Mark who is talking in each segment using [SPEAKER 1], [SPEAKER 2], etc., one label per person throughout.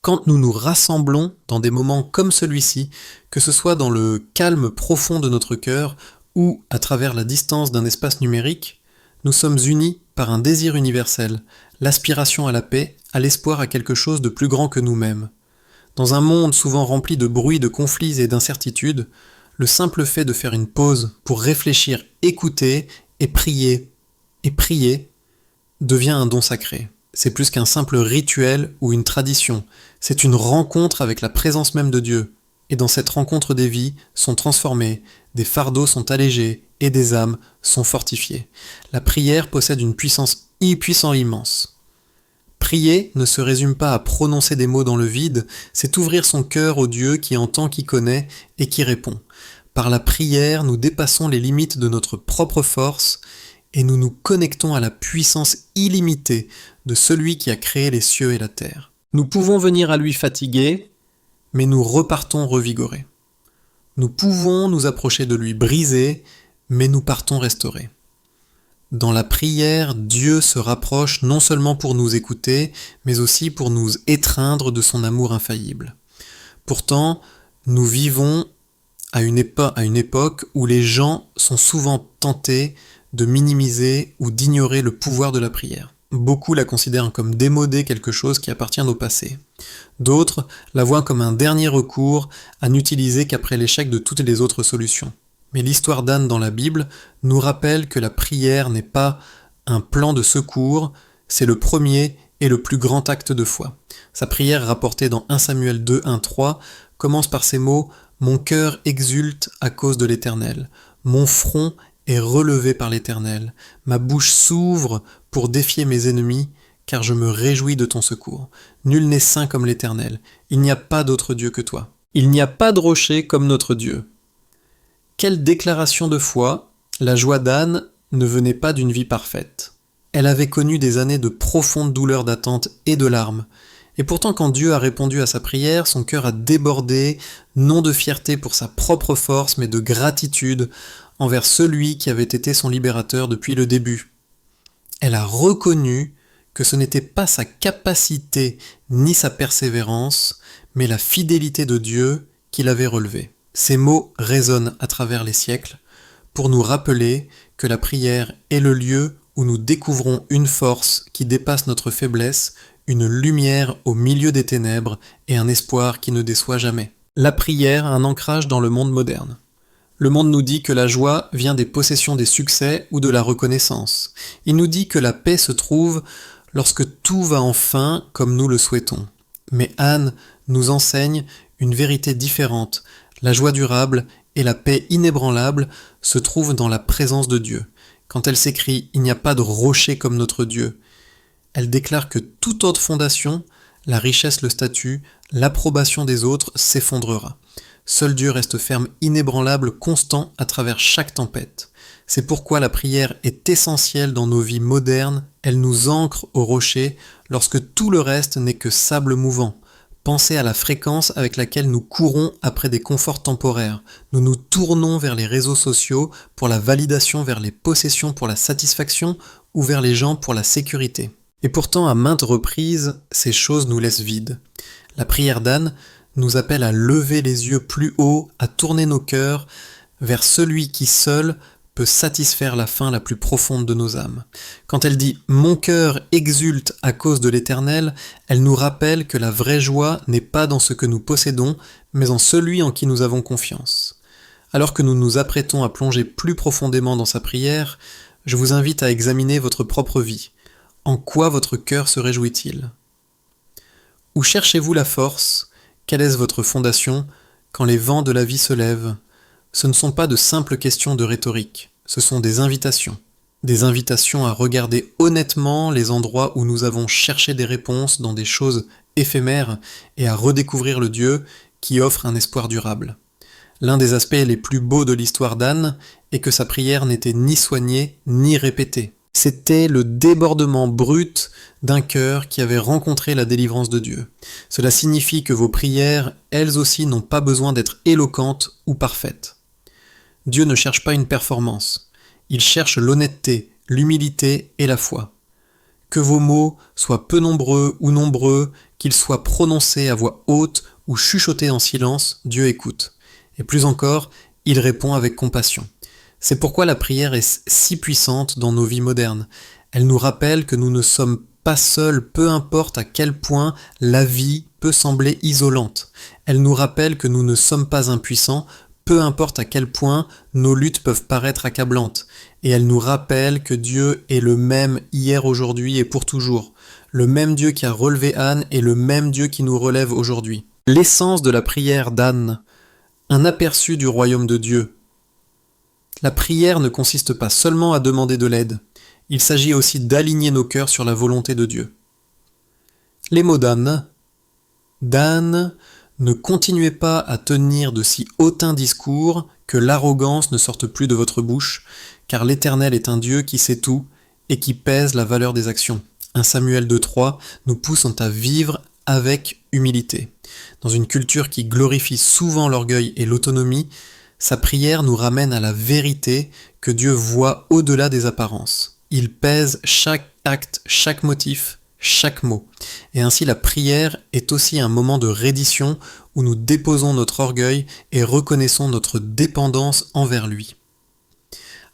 [SPEAKER 1] Quand nous nous rassemblons dans des moments comme celui-ci, que ce soit dans le calme profond de notre cœur ou à travers la distance d'un espace numérique, nous sommes unis par un désir universel, l'aspiration à la paix, à l'espoir à quelque chose de plus grand que nous-mêmes. Dans un monde souvent rempli de bruit, de conflits et d'incertitudes, le simple fait de faire une pause pour réfléchir, écouter et prier devient un don sacré. C'est plus qu'un simple rituel ou une tradition, c'est une rencontre avec la présence même de Dieu. Et dans cette rencontre des vies sont transformées, des fardeaux sont allégés et des âmes sont fortifiées. La prière possède une puissance immense. Prier ne se résume pas à prononcer des mots dans le vide, c'est ouvrir son cœur au Dieu qui entend, qui connaît et qui répond. Par la prière, nous dépassons les limites de notre propre force et nous nous connectons à la puissance illimitée de celui qui a créé les cieux et la terre. Nous pouvons venir à lui fatigués, mais nous repartons revigorés. Nous pouvons nous approcher de lui brisés, mais nous partons restaurés. Dans la prière, Dieu se rapproche non seulement pour nous écouter, mais aussi pour nous étreindre de son amour infaillible. Pourtant, nous vivons à une époque où les gens sont souvent tentés de minimiser ou d'ignorer le pouvoir de la prière. Beaucoup la considèrent comme démodée, quelque chose qui appartient au passé. D'autres la voient comme un dernier recours à n'utiliser qu'après l'échec de toutes les autres solutions. Mais l'histoire d'Anne dans la Bible nous rappelle que la prière n'est pas un plan de secours, c'est le premier et le plus grand acte de foi. Sa prière rapportée dans 1 Samuel 2, 1, 3 commence par ces mots « Mon cœur exulte à cause de l'Éternel, mon front est relevé par l'Éternel, ma bouche s'ouvre pour défier mes ennemis, car je me réjouis de ton secours. Nul n'est saint comme l'Éternel, il n'y a pas d'autre Dieu que toi. Il n'y a pas de rocher comme notre Dieu. » Quelle déclaration de foi! La joie d'Anne ne venait pas d'une vie parfaite. Elle avait connu des années de profonde douleur d'attente et de larmes. Et pourtant, quand Dieu a répondu à sa prière, son cœur a débordé, non de fierté pour sa propre force, mais de gratitude envers celui qui avait été son libérateur depuis le début. Elle a reconnu que ce n'était pas sa capacité ni sa persévérance, mais la fidélité de Dieu qui l'avait relevée. Ces mots résonnent à travers les siècles pour nous rappeler que la prière est le lieu où nous découvrons une force qui dépasse notre faiblesse, une lumière au milieu des ténèbres et un espoir qui ne déçoit jamais. La prière a un ancrage dans le monde moderne. Le monde nous dit que la joie vient des possessions des succès ou de la reconnaissance. Il nous dit que la paix se trouve lorsque tout va enfin comme nous le souhaitons. Mais Anne nous enseigne une vérité différente. La joie durable et la paix inébranlable se trouvent dans la présence de Dieu. Quand elle s'écrie « Il n'y a pas de rocher comme notre Dieu », elle déclare que toute autre fondation, la richesse, le statut, l'approbation des autres s'effondrera. Seul Dieu reste ferme, inébranlable, constant à travers chaque tempête. C'est pourquoi la prière est essentielle dans nos vies modernes, elle nous ancre au rocher lorsque tout le reste n'est que sable mouvant. Pensez à la fréquence avec laquelle nous courons après des conforts temporaires. Nous nous tournons vers les réseaux sociaux pour la validation, vers les possessions pour la satisfaction ou vers les gens pour la sécurité. Et pourtant, à maintes reprises, ces choses nous laissent vides. La prière d'Anne nous appelle à lever les yeux plus haut, à tourner nos cœurs vers celui qui seul peut satisfaire la faim la plus profonde de nos âmes. Quand elle dit « Mon cœur exulte à cause de l'Éternel », elle nous rappelle que la vraie joie n'est pas dans ce que nous possédons, mais en celui en qui nous avons confiance. Alors que nous nous apprêtons à plonger plus profondément dans sa prière, je vous invite à examiner votre propre vie. En quoi votre cœur se réjouit-il? Où cherchez-vous la force? Quelle est votre fondation quand les vents de la vie se lèvent? Ce ne sont pas de simples questions de rhétorique, ce sont des invitations. Des invitations à regarder honnêtement les endroits où nous avons cherché des réponses dans des choses éphémères et à redécouvrir le Dieu qui offre un espoir durable. L'un des aspects les plus beaux de l'histoire d'Anne est que sa prière n'était ni soignée ni répétée. C'était le débordement brut d'un cœur qui avait rencontré la délivrance de Dieu. Cela signifie que vos prières, elles aussi, n'ont pas besoin d'être éloquentes ou parfaites. Dieu ne cherche pas une performance. Il cherche l'honnêteté, l'humilité et la foi. Que vos mots soient peu nombreux ou nombreux, qu'ils soient prononcés à voix haute ou chuchotés en silence, Dieu écoute. Et plus encore, il répond avec compassion. C'est pourquoi la prière est si puissante dans nos vies modernes. Elle nous rappelle que nous ne sommes pas seuls, peu importe à quel point la vie peut sembler isolante. Elle nous rappelle que nous ne sommes pas impuissants, peu importe à quel point nos luttes peuvent paraître accablantes. Et elle nous rappelle que Dieu est le même hier, aujourd'hui et pour toujours. Le même Dieu qui a relevé Anne est le même Dieu qui nous relève aujourd'hui. L'essence de la prière d'Anne, un aperçu du royaume de Dieu. La prière ne consiste pas seulement à demander de l'aide, il s'agit aussi d'aligner nos cœurs sur la volonté de Dieu. Les mots d'Anne. d'Anne, ne continuez pas à tenir de si hautains discours que l'arrogance ne sorte plus de votre bouche, car l'Éternel est un Dieu qui sait tout et qui pèse la valeur des actions. 1 Samuel 2,3 nous pousse à vivre avec humilité. Dans une culture qui glorifie souvent l'orgueil et l'autonomie, sa prière nous ramène à la vérité que Dieu voit au-delà des apparences. Il pèse chaque acte, chaque motif, chaque mot. Et ainsi la prière est aussi un moment de reddition où nous déposons notre orgueil et reconnaissons notre dépendance envers lui.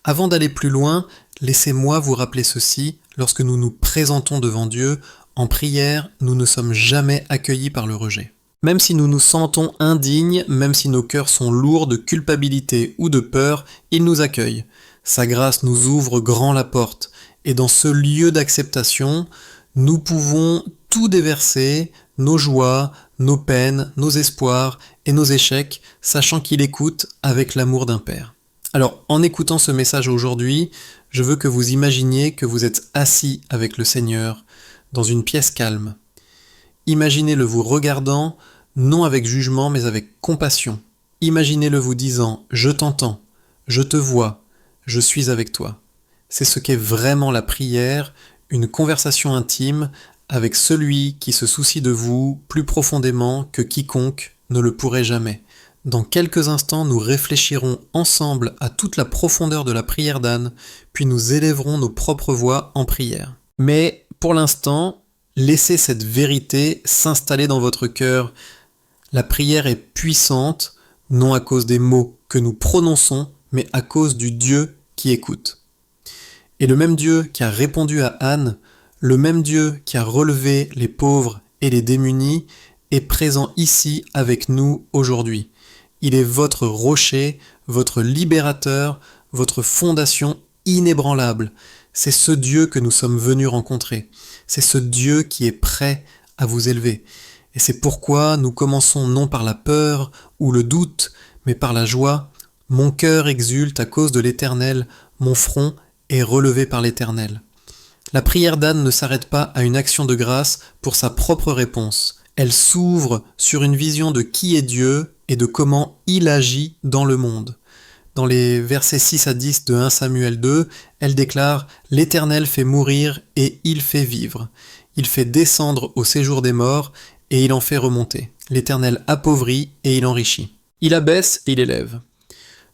[SPEAKER 1] Avant d'aller plus loin, laissez-moi vous rappeler ceci, lorsque nous nous présentons devant Dieu, en prière, nous ne sommes jamais accueillis par le rejet. Même si nous nous sentons indignes, même si nos cœurs sont lourds de culpabilité ou de peur, il nous accueille. Sa grâce nous ouvre grand la porte, et dans ce lieu d'acceptation, nous pouvons tout déverser, nos joies, nos peines, nos espoirs et nos échecs, sachant qu'il écoute avec l'amour d'un père. Alors, en écoutant ce message aujourd'hui, je veux que vous imaginiez que vous êtes assis avec le Seigneur dans une pièce calme. Imaginez-le vous regardant, non avec jugement mais avec compassion. Imaginez-le vous disant « Je t'entends, je te vois, je suis avec toi ». C'est ce qu'est vraiment la prière, une conversation intime avec celui qui se soucie de vous plus profondément que quiconque ne le pourrait jamais. Dans quelques instants, nous réfléchirons ensemble à toute la profondeur de la prière d'Anne, puis nous élèverons nos propres voix en prière. Mais pour l'instant, laissez cette vérité s'installer dans votre cœur. La prière est puissante, non à cause des mots que nous prononçons, mais à cause du Dieu qui écoute. Et le même Dieu qui a répondu à Anne, le même Dieu qui a relevé les pauvres et les démunis, est présent ici avec nous aujourd'hui. Il est votre rocher, votre libérateur, votre fondation inébranlable. C'est ce Dieu que nous sommes venus rencontrer. C'est ce Dieu qui est prêt à vous élever. Et c'est pourquoi nous commençons non par la peur ou le doute, mais par la joie. Mon cœur exulte à cause de l'Éternel, mon front est relevé par l'Éternel. La prière d'Anne ne s'arrête pas à une action de grâce pour sa propre réponse. Elle s'ouvre sur une vision de qui est Dieu et de comment il agit dans le monde. Dans les versets 6 à 10 de 1 Samuel 2, elle déclare « L'Éternel fait mourir et il fait vivre. Il fait descendre au séjour des morts et il en fait remonter. L'Éternel appauvrit et il enrichit. Il abaisse et il élève.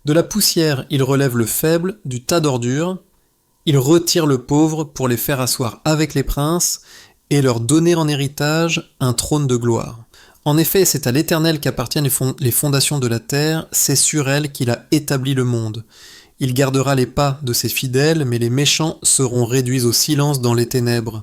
[SPEAKER 1] De la poussière, il relève le faible du tas d'ordures. Il retire le pauvre pour les faire asseoir avec les princes et leur donner en héritage un trône de gloire. En effet, c'est à l'Éternel qu'appartiennent les fondations de la terre, c'est sur elle qu'il a établi le monde. Il gardera les pas de ses fidèles, mais les méchants seront réduits au silence dans les ténèbres.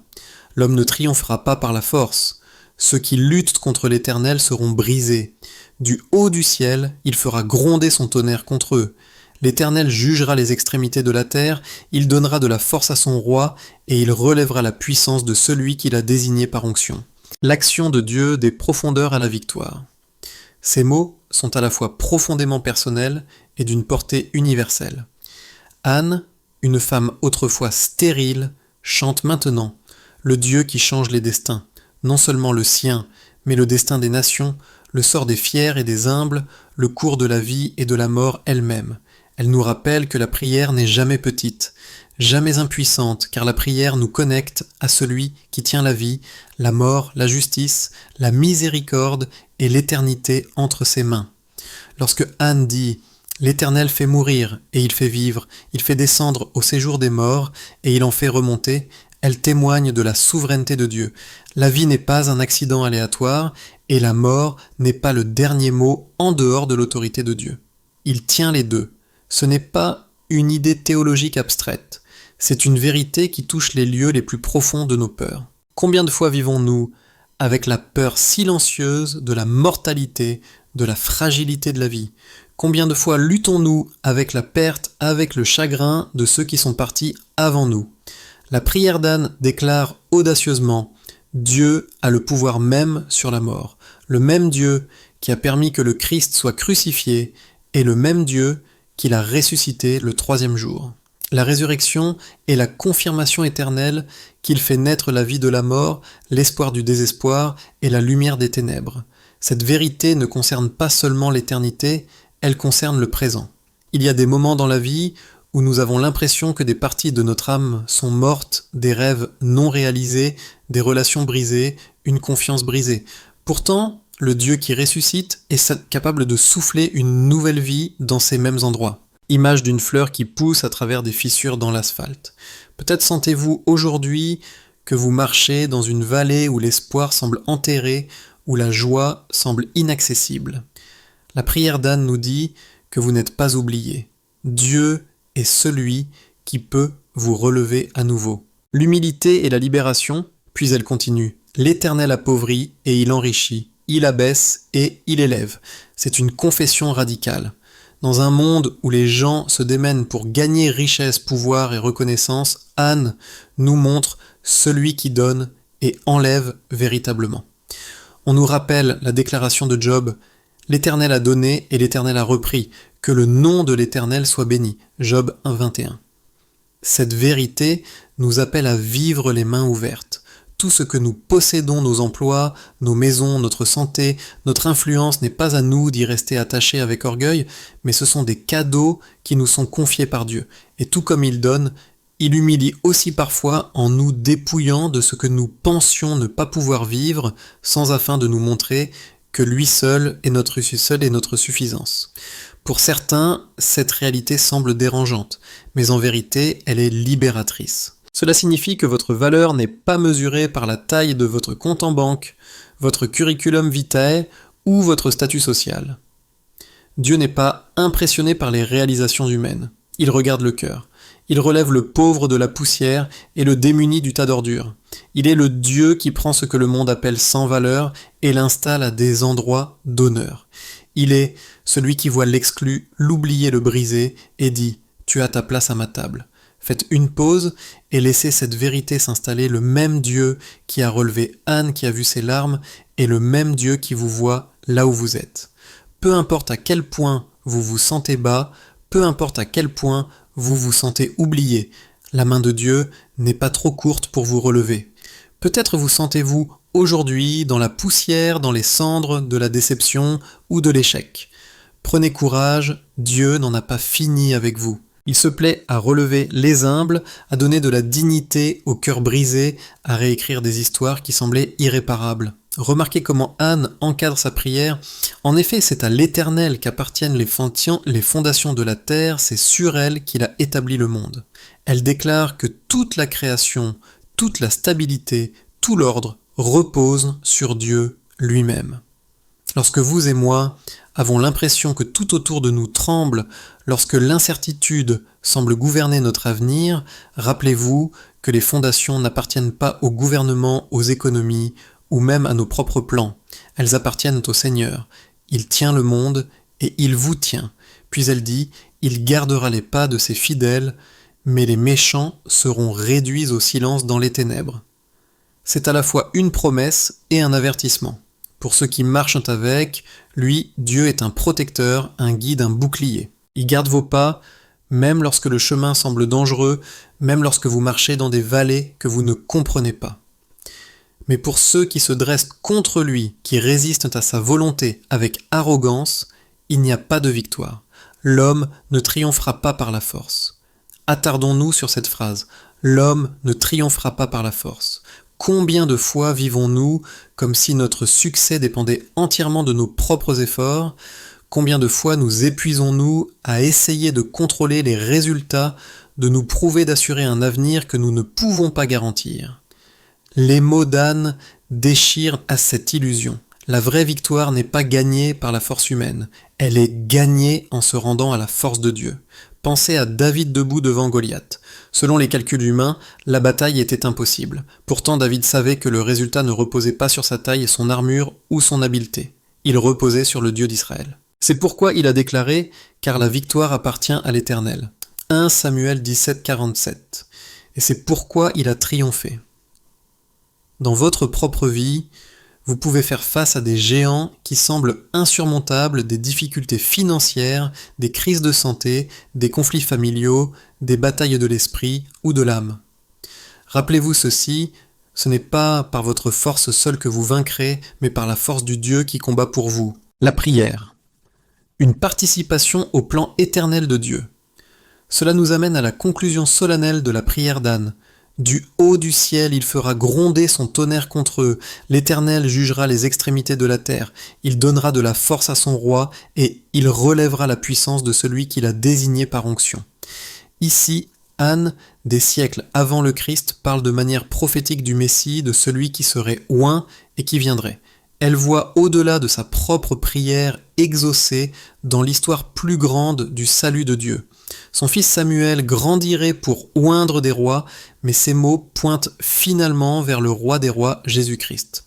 [SPEAKER 1] L'homme ne triomphera pas par la force. Ceux qui luttent contre l'Éternel seront brisés. Du haut du ciel, il fera gronder son tonnerre contre eux. L'Éternel jugera les extrémités de la terre, il donnera de la force à son roi, et il relèvera la puissance de celui qu'il a désigné par onction. L'action de Dieu des profondeurs à la victoire. Ces mots sont à la fois profondément personnels et d'une portée universelle. Anne, une femme autrefois stérile, chante maintenant le Dieu qui change les destins, non seulement le sien, mais le destin des nations, le sort des fiers et des humbles, le cours de la vie et de la mort elle-même. Elle nous rappelle que la prière n'est jamais petite, jamais impuissante, car la prière nous connecte à celui qui tient la vie, la mort, la justice, la miséricorde et l'éternité entre ses mains. Lorsque Anne dit « L'Éternel fait mourir et il fait vivre, il fait descendre au séjour des morts et il en fait remonter », Elle témoigne de la souveraineté de Dieu. La vie n'est pas un accident aléatoire et la mort n'est pas le dernier mot en dehors de l'autorité de Dieu. Il tient les deux. Ce n'est pas une idée théologique abstraite. C'est une vérité qui touche les lieux les plus profonds de nos peurs. Combien de fois vivons-nous avec la peur silencieuse de la mortalité, de la fragilité de la vie? Combien de fois luttons-nous avec la perte, avec le chagrin de ceux qui sont partis avant nous? La prière d'Anne déclare audacieusement « Dieu a le pouvoir même sur la mort. Le même Dieu qui a permis que le Christ soit crucifié est le même Dieu qui l'a ressuscité le 3e jour. » La résurrection est la confirmation éternelle qu'il fait naître la vie de la mort, l'espoir du désespoir et la lumière des ténèbres. Cette vérité ne concerne pas seulement l'éternité, elle concerne le présent. Il y a des moments dans la vie où nous avons l'impression que des parties de notre âme sont mortes, des rêves non réalisés, des relations brisées, une confiance brisée. Pourtant, le Dieu qui ressuscite est capable de souffler une nouvelle vie dans ces mêmes endroits. Image d'une fleur qui pousse à travers des fissures dans l'asphalte. Peut-être sentez-vous aujourd'hui que vous marchez dans une vallée où l'espoir semble enterré, où la joie semble inaccessible. La prière d'Anne nous dit que vous n'êtes pas oublié. Dieu est celui qui peut vous relever à nouveau. L'humilité est la libération, puis elle continue. L'Éternel appauvrit et il enrichit, il abaisse et il élève. C'est une confession radicale. Dans un monde où les gens se démènent pour gagner richesse, pouvoir et reconnaissance, Anne nous montre celui qui donne et enlève véritablement. On nous rappelle la déclaration de Job « L'Éternel a donné et l'Éternel a repris, que le nom de l'Éternel soit béni » Job 1,21. Cette vérité nous appelle à vivre les mains ouvertes. Tout ce que nous possédons, nos emplois, nos maisons, notre santé, notre influence n'est pas à nous d'y rester attachés avec orgueil, mais ce sont des cadeaux qui nous sont confiés par Dieu. Et tout comme il donne, il humilie aussi parfois en nous dépouillant de ce que nous pensions ne pas pouvoir vivre, sans afin de nous montrer que lui seul est notre suffisance. Pour certains, cette réalité semble dérangeante, mais en vérité, elle est libératrice. Cela signifie que votre valeur n'est pas mesurée par la taille de votre compte en banque, votre curriculum vitae ou votre statut social. Dieu n'est pas impressionné par les réalisations humaines. Il regarde le cœur. Il relève le pauvre de la poussière et le démuni du tas d'ordures. Il est le Dieu qui prend ce que le monde appelle sans valeur et l'installe à des endroits d'honneur. Il est celui qui voit l'exclu, l'oublié, le brisé et dit « Tu as ta place à ma table ». Faites une pause et laissez cette vérité s'installer. Le même Dieu qui a relevé Anne qui a vu ses larmes est le même Dieu qui vous voit là où vous êtes. Peu importe à quel point vous vous sentez bas, peu importe à quel point vous vous sentez oublié, la main de Dieu n'est pas trop courte pour vous relever. Peut-être vous sentez-vous aujourd'hui dans la poussière, dans les cendres de la déception ou de l'échec. Prenez courage, Dieu n'en a pas fini avec vous. Il se plaît à relever les humbles, à donner de la dignité aux cœurs brisés, à réécrire des histoires qui semblaient irréparables. Remarquez comment Anne encadre sa prière. En effet, c'est à l'Éternel qu'appartiennent les fondations de la terre, c'est sur elle qu'il a établi le monde. Elle déclare que toute la création, toute la stabilité, tout l'ordre repose sur Dieu lui-même. Lorsque vous et moi avons l'impression que tout autour de nous tremble, lorsque l'incertitude semble gouverner notre avenir, rappelez-vous que les fondations n'appartiennent pas au gouvernement, aux économies ou même à nos propres plans. Elles appartiennent au Seigneur. Il tient le monde et il vous tient. Puis elle dit « Il gardera les pas de ses fidèles, mais les méchants seront réduits au silence dans les ténèbres. » C'est à la fois une promesse et un avertissement. Pour ceux qui marchent avec, lui, Dieu est un protecteur, un guide, un bouclier. Il garde vos pas, même lorsque le chemin semble dangereux, même lorsque vous marchez dans des vallées que vous ne comprenez pas. Mais pour ceux qui se dressent contre lui, qui résistent à sa volonté avec arrogance, il n'y a pas de victoire. L'homme ne triomphera pas par la force. Attardons-nous sur cette phrase. L'homme ne triomphera pas par la force. Combien de fois vivons-nous comme si notre succès dépendait entièrement de nos propres efforts? Combien de fois nous épuisons-nous à essayer de contrôler les résultats de nous prouver d'assurer un avenir que nous ne pouvons pas garantir. Les mots d'Anne déchirent à cette illusion. La vraie victoire n'est pas gagnée par la force humaine, elle est gagnée en se rendant à la force de Dieu. Pensez à David debout devant Goliath. Selon les calculs humains, la bataille était impossible. Pourtant David savait que le résultat ne reposait pas sur sa taille et son armure ou son habileté. Il reposait sur le Dieu d'Israël. C'est pourquoi il a déclaré « Car la victoire appartient à l'Éternel ». 1 Samuel 17, 47. Et c'est pourquoi il a triomphé. Dans votre propre vie, vous pouvez faire face à des géants qui semblent insurmontables, des difficultés financières, des crises de santé, des conflits familiaux, des batailles de l'esprit ou de l'âme. Rappelez-vous ceci, ce n'est pas par votre force seule que vous vaincrez, mais par la force du Dieu qui combat pour vous. La prière. Une participation au plan éternel de Dieu. Cela nous amène à la conclusion solennelle de la prière d'Anne. Du haut du ciel, il fera gronder son tonnerre contre eux. L'Éternel jugera les extrémités de la terre. Il donnera de la force à son roi et il relèvera la puissance de celui qu'il a désigné par onction. Ici, Anne, des siècles avant le Christ, parle de manière prophétique du Messie, de celui qui serait oint et qui viendrait. Elle voit au-delà de sa propre prière exaucée dans l'histoire plus grande du salut de Dieu. Son fils Samuel grandirait pour oindre des rois, mais ces mots pointent finalement vers le roi des rois, Jésus-Christ.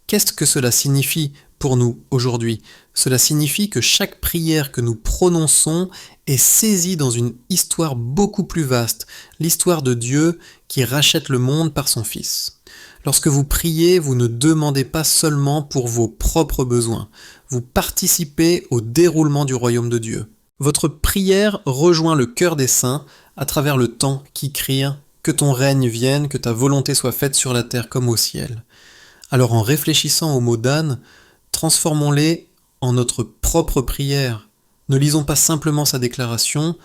[SPEAKER 1] Qu'est-ce que cela signifie pour nous aujourd'hui ? Cela signifie que chaque prière que nous prononçons est saisie dans une histoire beaucoup plus vaste, l'histoire de Dieu qui rachète le monde par son Fils. Lorsque vous priez, vous ne demandez pas seulement pour vos propres besoins, vous participez au déroulement du royaume de Dieu. Votre prière rejoint le cœur des saints à travers le temps qui crient « Que ton règne vienne, que ta volonté soit faite sur la terre comme au ciel ». Alors en réfléchissant aux mots d'Anne, transformons-les en notre propre prière. Ne lisons pas simplement sa déclaration,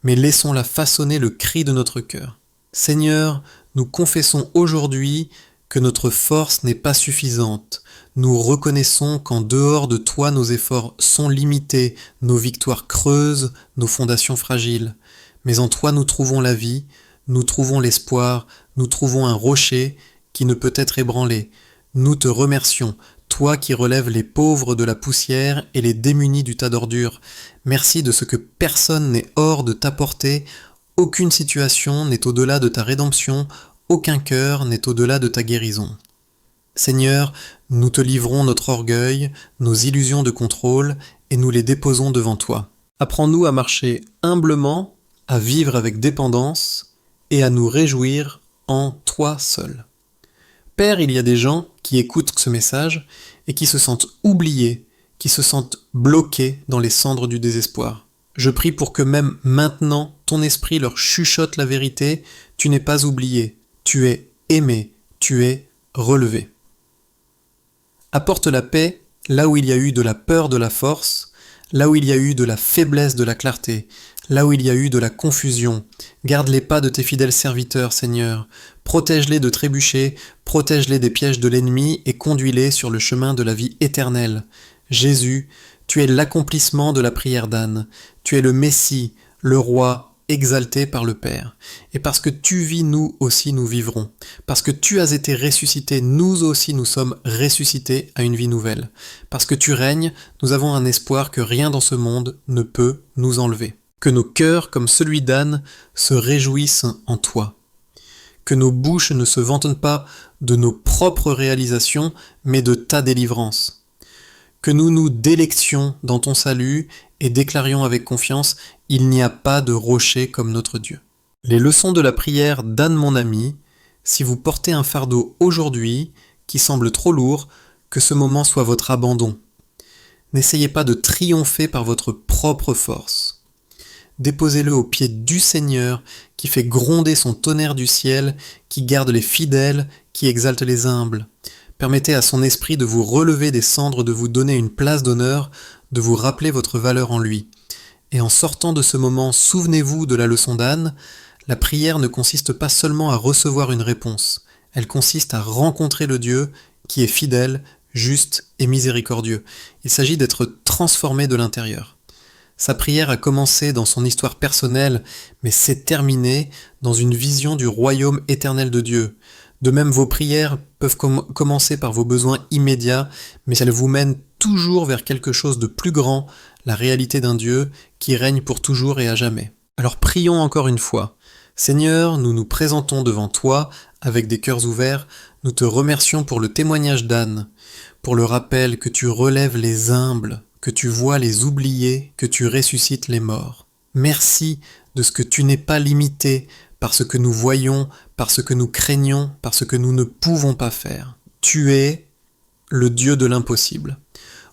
[SPEAKER 1] mais laissons-la façonner le cri de notre cœur. Seigneur, nous confessons aujourd'hui que notre force n'est pas suffisante. Nous reconnaissons qu'en dehors de toi, nos efforts sont limités, nos victoires creuses, nos fondations fragiles. Mais en toi, nous trouvons la vie, nous trouvons l'espoir, nous trouvons un rocher qui ne peut être ébranlé. Nous te remercions, toi qui relèves les pauvres de la poussière et les démunis du tas d'ordures. Merci de ce que personne n'est hors de ta portée, aucune situation n'est au-delà de ta rédemption, aucun cœur n'est au-delà de ta guérison. Seigneur, nous te livrons notre orgueil, nos illusions de contrôle, et nous les déposons devant toi. Apprends-nous à marcher humblement, à vivre avec dépendance, et à nous réjouir en toi seul. Père, il y a des gens qui écoutent ce message et qui se sentent oubliés, qui se sentent bloqués dans les cendres du désespoir. Je prie pour que même maintenant, ton esprit leur chuchote la vérité, tu n'es pas oublié, tu es aimé, tu es relevé. Apporte la paix là où il y a eu de la peur de la force, là où il y a eu de la faiblesse de la clarté, là où il y a eu de la confusion. Garde les pas de tes fidèles serviteurs, Seigneur. Protège-les de trébucher, protège-les des pièges de l'ennemi et conduis-les sur le chemin de la vie éternelle. Jésus, tu es l'accomplissement de la prière d'Anne. Tu es le Messie, le Roi, exalté par le Père. Et parce que tu vis, nous aussi nous vivrons. Parce que tu as été ressuscité, nous aussi nous sommes ressuscités à une vie nouvelle. Parce que tu règnes, nous avons un espoir que rien dans ce monde ne peut nous enlever. Que nos cœurs, comme celui d'Anne, se réjouissent en toi. Que nos bouches ne se vantent pas de nos propres réalisations, mais de ta délivrance. Que nous nous délections dans ton salut et déclarions avec confiance « Il n'y a pas de rocher comme notre Dieu ». Les leçons de la prière d'Anne mon ami, si vous portez un fardeau aujourd'hui qui semble trop lourd, que ce moment soit votre abandon. N'essayez pas de triompher par votre propre force. Déposez-le aux pieds du Seigneur qui fait gronder son tonnerre du ciel, qui garde les fidèles, qui exalte les humbles. Permettez à son esprit de vous relever des cendres, de vous donner une place d'honneur, de vous rappeler votre valeur en lui. Et en sortant de ce moment, souvenez-vous de la leçon d'Anne, la prière ne consiste pas seulement à recevoir une réponse, elle consiste à rencontrer le Dieu qui est fidèle, juste et miséricordieux. Il s'agit d'être transformé de l'intérieur. Sa prière a commencé dans son histoire personnelle, mais s'est terminée dans une vision du royaume éternel de Dieu. De même, vos prières peuvent commencer par vos besoins immédiats, mais elles vous mènent toujours vers quelque chose de plus grand, la réalité d'un Dieu qui règne pour toujours et à jamais. Alors prions encore une fois. Seigneur, nous nous présentons devant toi avec des cœurs ouverts, nous te remercions pour le témoignage d'Anne, pour le rappel que tu relèves les humbles, que tu vois les oubliés, que tu ressuscites les morts. Merci de ce que tu n'es pas limité par ce que nous voyons, par ce que nous craignons, par ce que nous ne pouvons pas faire. Tu es le Dieu de l'impossible.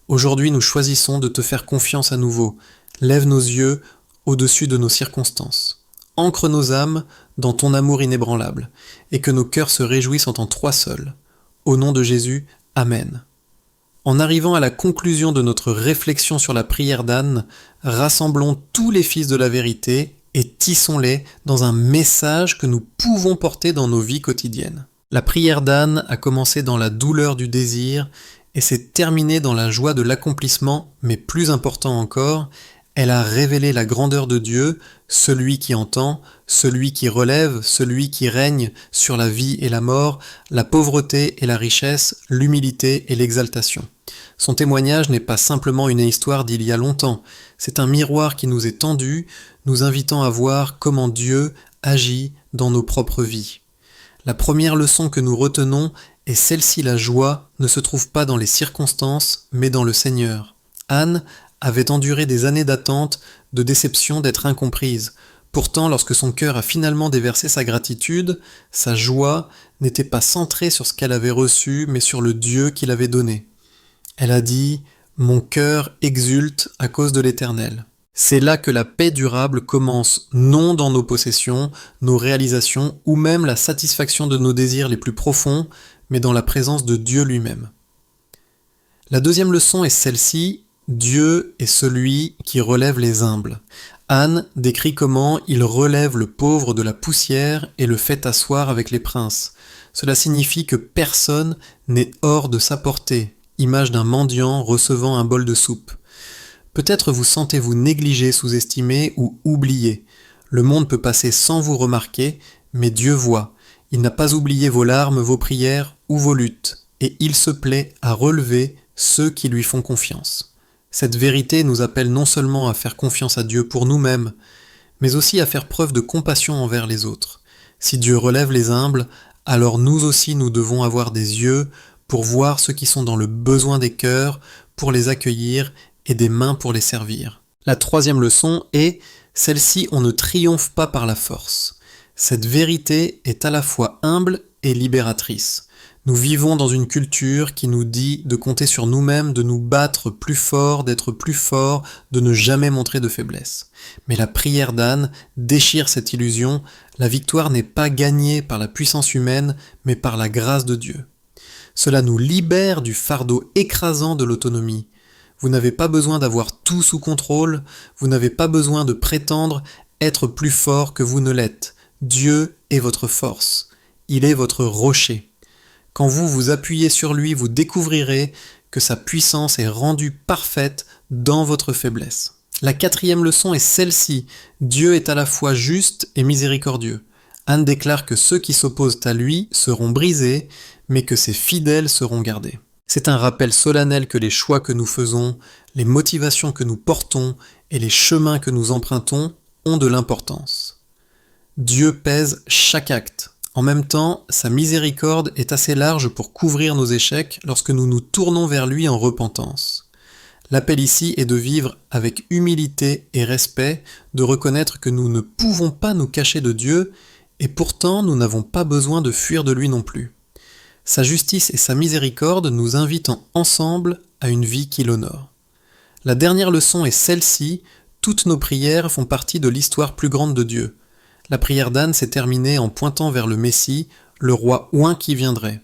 [SPEAKER 1] Aujourd'hui, nous choisissons de te faire confiance à nouveau. Lève nos yeux au-dessus de nos circonstances. Ancre nos âmes dans ton amour inébranlable, et que nos cœurs se réjouissent en tant toi seul. Au nom de Jésus, Amen. En arrivant à la conclusion de notre réflexion sur la prière d'Anne, rassemblons tous les fils de la vérité et tissons-les dans un message que nous pouvons porter dans nos vies quotidiennes. La prière d'Anne a commencé dans la douleur du désir et s'est terminée dans la joie de l'accomplissement, mais plus important encore, elle a révélé la grandeur de Dieu, celui qui entend, celui qui relève, celui qui règne sur la vie et la mort, la pauvreté et la richesse, l'humilité et l'exaltation. Son témoignage n'est pas simplement une histoire d'il y a longtemps, c'est un miroir qui nous est tendu, nous invitant à voir comment Dieu agit dans nos propres vies. La première leçon que nous retenons est celle-ci: la joie ne se trouve pas dans les circonstances, mais dans le Seigneur. Anne avait enduré des années d'attente, de déception, d'être incomprise. Pourtant, lorsque son cœur a finalement déversé sa gratitude, sa joie n'était pas centrée sur ce qu'elle avait reçu, mais sur le Dieu qui l'avait donné. Elle a dit « Mon cœur exulte à cause de l'Éternel ». C'est là que la paix durable commence, non dans nos possessions, nos réalisations, ou même la satisfaction de nos désirs les plus profonds, mais dans la présence de Dieu lui-même. La deuxième leçon est celle-ci: Dieu est celui qui relève les humbles. Anne décrit comment il relève le pauvre de la poussière et le fait asseoir avec les princes. Cela signifie que personne n'est hors de sa portée, image d'un mendiant recevant un bol de soupe. Peut-être vous sentez-vous négligé, sous-estimé ou oublié. Le monde peut passer sans vous remarquer, mais Dieu voit. Il n'a pas oublié vos larmes, vos prières ou vos luttes, et il se plaît à relever ceux qui lui font confiance. Cette vérité nous appelle non seulement à faire confiance à Dieu pour nous-mêmes, mais aussi à faire preuve de compassion envers les autres. Si Dieu relève les humbles, alors nous aussi nous devons avoir des yeux pour voir ceux qui sont dans le besoin des cœurs, pour les accueillir et des mains pour les servir. La troisième leçon est celle-ci: on ne triomphe pas par la force. Cette vérité est à la fois humble et libératrice. Nous vivons dans une culture qui nous dit de compter sur nous-mêmes, de nous battre plus fort, d'être plus fort, de ne jamais montrer de faiblesse. Mais la prière d'Anne déchire cette illusion. La victoire n'est pas gagnée par la puissance humaine, mais par la grâce de Dieu. Cela nous libère du fardeau écrasant de l'autonomie. Vous n'avez pas besoin d'avoir tout sous contrôle, vous n'avez pas besoin de prétendre être plus fort que vous ne l'êtes. Dieu est votre force, il est votre rocher. Quand vous vous appuyez sur lui, vous découvrirez que sa puissance est rendue parfaite dans votre faiblesse. La quatrième leçon est celle-ci: Dieu est à la fois juste et miséricordieux. Anne déclare que ceux qui s'opposent à lui seront brisés, mais que ses fidèles seront gardés. C'est un rappel solennel que les choix que nous faisons, les motivations que nous portons et les chemins que nous empruntons ont de l'importance. Dieu pèse chaque acte. En même temps, sa miséricorde est assez large pour couvrir nos échecs lorsque nous nous tournons vers lui en repentance. L'appel ici est de vivre avec humilité et respect, de reconnaître que nous ne pouvons pas nous cacher de Dieu, et pourtant nous n'avons pas besoin de fuir de lui non plus. Sa justice et sa miséricorde nous invitent ensemble à une vie qui l'honore. La dernière leçon est celle-ci: toutes nos prières font partie de l'histoire plus grande de Dieu. La prière d'Anne s'est terminée en pointant vers le Messie, le roi oint qui viendrait.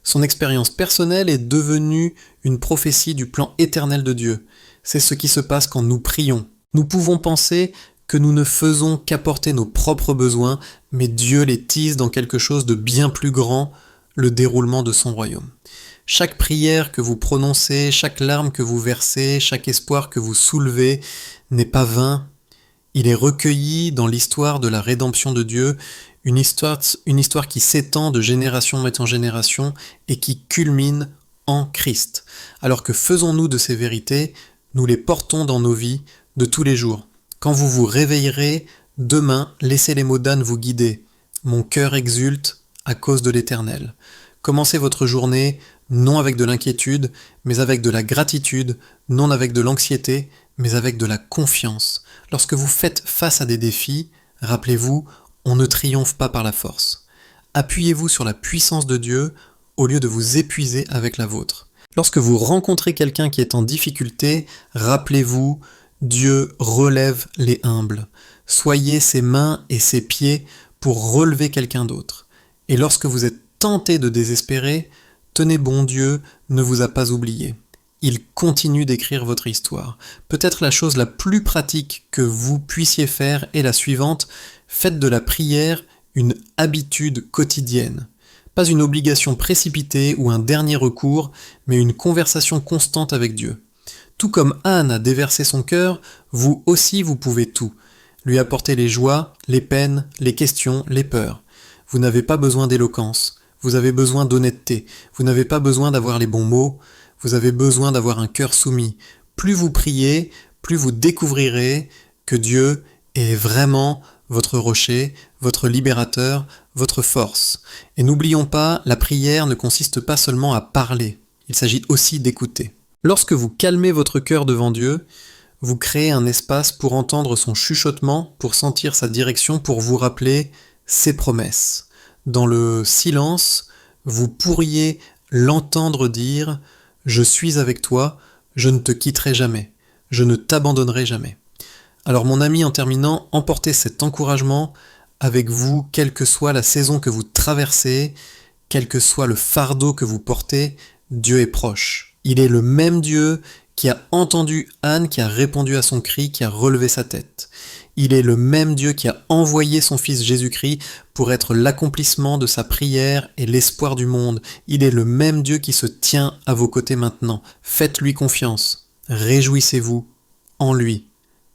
[SPEAKER 1] Son expérience personnelle est devenue une prophétie du plan éternel de Dieu. C'est ce qui se passe quand nous prions. Nous pouvons penser que nous ne faisons qu'apporter nos propres besoins, mais Dieu les tisse dans quelque chose de bien plus grand, le déroulement de son royaume. Chaque prière que vous prononcez, chaque larme que vous versez, chaque espoir que vous soulevez n'est pas vain. Il est recueilli dans l'histoire de la rédemption de Dieu, une histoire qui s'étend de génération en génération et qui culmine en Christ. Alors que faisons-nous de ces vérités? Nous les portons dans nos vies de tous les jours. Quand vous vous réveillerez, demain, laissez les mots d'Anne vous guider. Mon cœur exulte à cause de l'Éternel. Commencez votre journée non avec de l'inquiétude, mais avec de la gratitude, non avec de l'anxiété, mais avec de la confiance. Lorsque vous faites face à des défis, rappelez-vous, on ne triomphe pas par la force. Appuyez-vous sur la puissance de Dieu au lieu de vous épuiser avec la vôtre. Lorsque vous rencontrez quelqu'un qui est en difficulté, rappelez-vous, Dieu relève les humbles. Soyez ses mains et ses pieds pour relever quelqu'un d'autre. Et lorsque vous êtes tenté de désespérer, tenez bon, Dieu ne vous a pas oublié. Il continue d'écrire votre histoire. Peut-être la chose la plus pratique que vous puissiez faire est la suivante: faites de la prière une habitude quotidienne. Pas une obligation précipitée ou un dernier recours, mais une conversation constante avec Dieu. Tout comme Anne a déversé son cœur, vous aussi vous pouvez tout. Lui apporter les joies, les peines, les questions, les peurs. Vous n'avez pas besoin d'éloquence, vous avez besoin d'honnêteté, vous n'avez pas besoin d'avoir les bons mots, vous avez besoin d'avoir un cœur soumis. Plus vous priez, plus vous découvrirez que Dieu est vraiment votre rocher, votre libérateur, votre force. Et n'oublions pas, la prière ne consiste pas seulement à parler, il s'agit aussi d'écouter. Lorsque vous calmez votre cœur devant Dieu, vous créez un espace pour entendre son chuchotement, pour sentir sa direction, pour vous rappeler ses promesses. Dans le silence, vous pourriez l'entendre dire « Je suis avec toi, je ne te quitterai jamais, je ne t'abandonnerai jamais ». Alors mon ami, en terminant, emportez cet encouragement avec vous, quelle que soit la saison que vous traversez, quel que soit le fardeau que vous portez, Dieu est proche. Il est le même Dieu qui a entendu Anne, qui a répondu à son cri, qui a relevé sa tête. Il est le même Dieu qui a envoyé son Fils Jésus-Christ pour être l'accomplissement de sa prière et l'espoir du monde. Il est le même Dieu qui se tient à vos côtés maintenant. Faites-lui confiance. Réjouissez-vous en lui.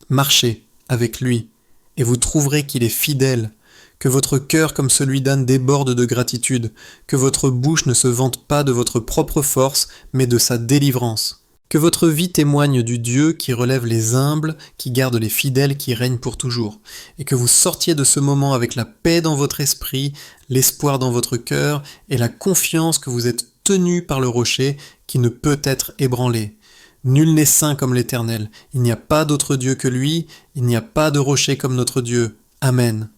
[SPEAKER 1] Marchez avec lui et vous trouverez qu'il est fidèle, que votre cœur comme celui d'Anne déborde de gratitude, que votre bouche ne se vante pas de votre propre force, mais de sa délivrance. Que votre vie témoigne du Dieu qui relève les humbles, qui garde les fidèles, qui règne pour toujours, et que vous sortiez de ce moment avec la paix dans votre esprit, l'espoir dans votre cœur, et la confiance que vous êtes tenu par le rocher qui ne peut être ébranlé. Nul n'est saint comme l'Éternel, il n'y a pas d'autre Dieu que lui, il n'y a pas de rocher comme notre Dieu. Amen.